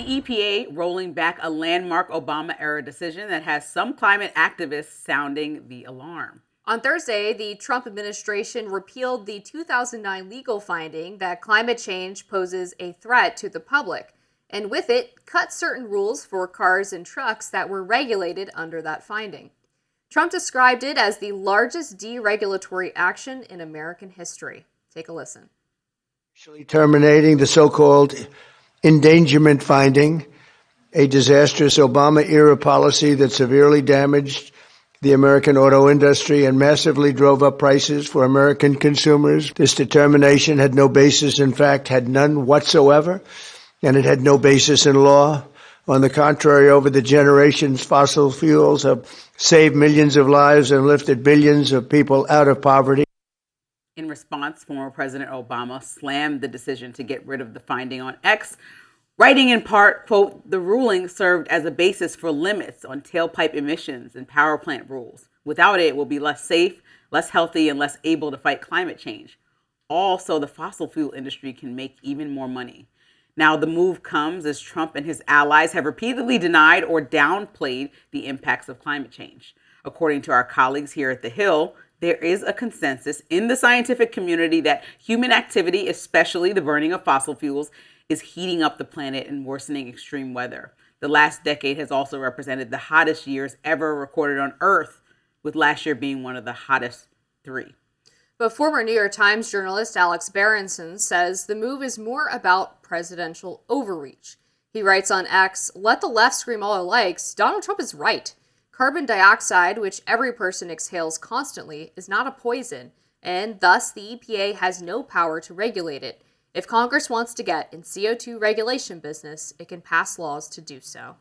The EPA rolling back a landmark Obama-era decision that has some climate activists sounding the alarm. On Thursday, the Trump administration repealed the 2009 legal finding that climate change poses a threat to the public, and with it, cut certain rules for cars and trucks that were regulated under that finding. Trump described it as the largest deregulatory action in American history. Take a listen. Actually terminating the so-called endangerment finding, a disastrous Obama-era policy that severely damaged the American auto industry and massively drove up prices for American consumers. This determination had no basis, in fact, had none whatsoever, and it had no basis in law. On the contrary, over the generations, fossil fuels have saved millions of lives and lifted billions of people out of poverty. In response, former President Obama slammed the decision to get rid of the finding on X, writing in part, quote, "The ruling served as a basis for limits on tailpipe emissions and power plant rules. Without it, we'll be less safe, less healthy, and less able to fight climate change. Also, the fossil fuel industry can make even more money." Now, the move comes as Trump and his allies have repeatedly denied or downplayed the impacts of climate change. According to our colleagues here at The Hill, there is a consensus in the scientific community that human activity, especially the burning of fossil fuels, is heating up the planet and worsening extreme weather. The last decade has also represented the hottest years ever recorded on Earth, with last year being one of the hottest 3. But former New York Times journalist Alex Berenson says the move is more about presidential overreach. He writes on X, "Let the left scream all it likes. Donald Trump is right. Carbon dioxide, which every person exhales constantly, is not a poison, and thus the EPA has no power to regulate it. If Congress wants to get in CO2 regulation business, it can pass laws to do so."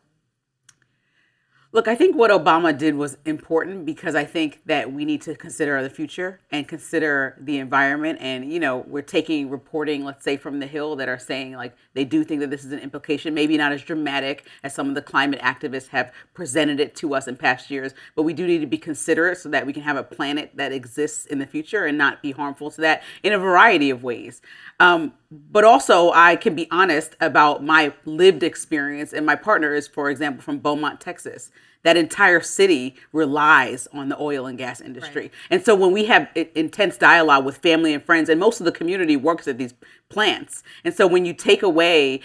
Look, I think what Obama did was important because I think that we need to consider the future and consider the environment. And, we're taking reporting, let's say, from The Hill that are saying like they do think that this is an implication, maybe not as dramatic as some of the climate activists have presented it to us in past years. But we do need to be considerate so that we can have a planet that exists in the future and not be harmful to that in a variety of ways. But also, I can be honest about my lived experience, and my partner is, for example, from Beaumont, Texas. That entire city relies on the oil and gas industry. Right. And so when we have intense dialogue with family and friends, and most of the community works at these plants. And so when you take away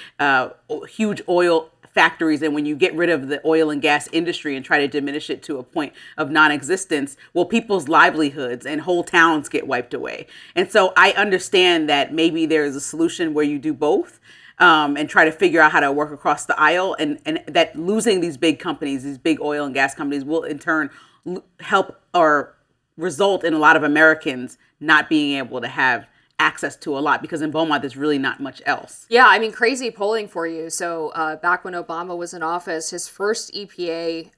huge oil factories and when you get rid of the oil and gas industry and try to diminish it to a point of non-existence, well, people's livelihoods and whole towns get wiped away. And so I understand that maybe there is a solution where you do both. And try to figure out how to work across the aisle, and that losing these big companies, these big oil and gas companies, will in turn help or result in a lot of Americans not being able to have access to a lot, because in Beaumont there's really not much else. Yeah, I mean, crazy polling for you. So back when Obama was in office, his first EPA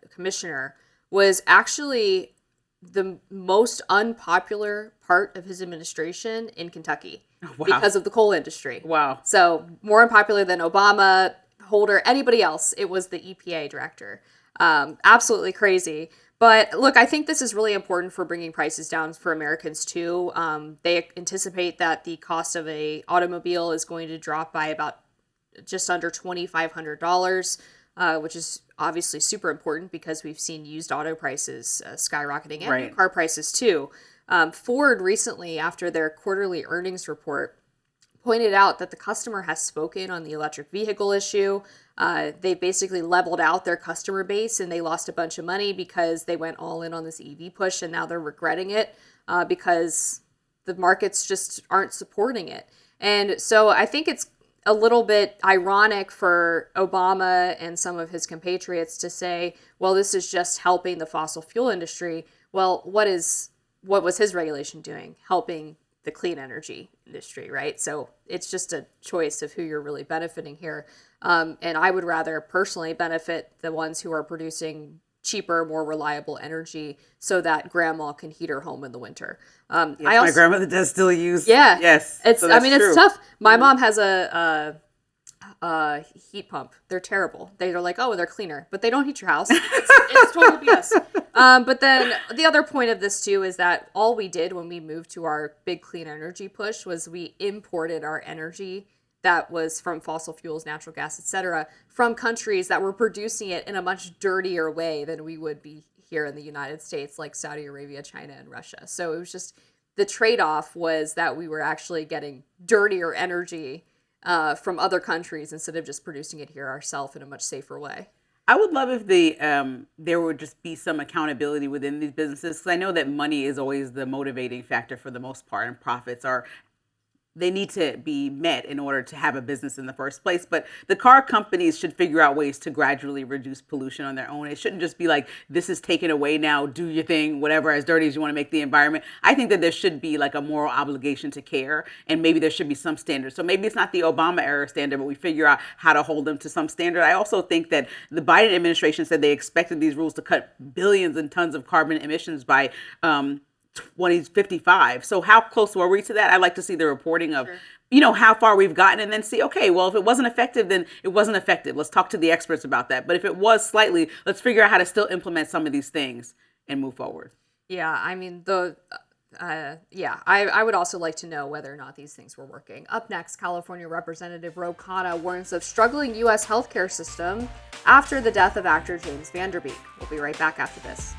commissioner was actually the most unpopular part of his administration in Kentucky. Wow. Because of the coal industry. Wow. So more unpopular than Obama, Holder, anybody else. It was the EPA director. Absolutely crazy. But look, I think this is really important for bringing prices down for Americans too. They anticipate that the cost of a automobile is going to drop by about just under $2,500, which is obviously super important because we've seen used auto prices skyrocketing and right. New car prices too. Ford recently, after their quarterly earnings report, pointed out that the customer has spoken on the electric vehicle issue. They basically leveled out their customer base and they lost a bunch of money because they went all in on this EV push, and now they're regretting it because the markets just aren't supporting it. And so I think it's a little bit ironic for Obama and some of his compatriots to say, well, this is just helping the fossil fuel industry. Well, what was his regulation doing? Helping the clean energy industry, right? So it's just a choice of who you're really benefiting here. And I would rather personally benefit the ones who are producing cheaper, more reliable energy so that grandma can heat her home in the winter. Yes, my grandmother does still use. Yeah. Yes. It's so true. It's tough. My mom has a heat pump. They're terrible. They're like, oh, they're cleaner, but they don't heat your house. It's total BS. But then the other point of this too is that all we did when we moved to our big clean energy push was we imported our energy that was from fossil fuels, natural gas, etc., from countries that were producing it in a much dirtier way than we would be here in the United States, like Saudi Arabia, China, and Russia. So it was just the trade-off was that we were actually getting dirtier energy from other countries instead of just producing it here ourselves in a much safer way. I would love if there would just be some accountability within these businesses, because I know that money is always the motivating factor for the most part, and profits are, they need to be met in order to have a business in the first place. But the car companies should figure out ways to gradually reduce pollution on their own. It shouldn't just be like, this is taken away now, do your thing, whatever, as dirty as you want to make the environment. I think that there should be like a moral obligation to care, and maybe there should be some standards. So maybe it's not the Obama era standard, but we figure out how to hold them to some standard. I also think that the Biden administration said they expected these rules to cut billions and tons of carbon emissions by 2055. So how close were we to that? I'd like to see the reporting of, how far we've gotten, and then see, okay, well, if it wasn't effective, then it wasn't effective. Let's talk to the experts about that. But if it was slightly, let's figure out how to still implement some of these things and move forward. Yeah, I mean, I would also like to know whether or not these things were working. Up next, California Representative Ro Khanna warns of struggling U.S. healthcare system after the death of actor James Van Der Beek. We'll be right back after this.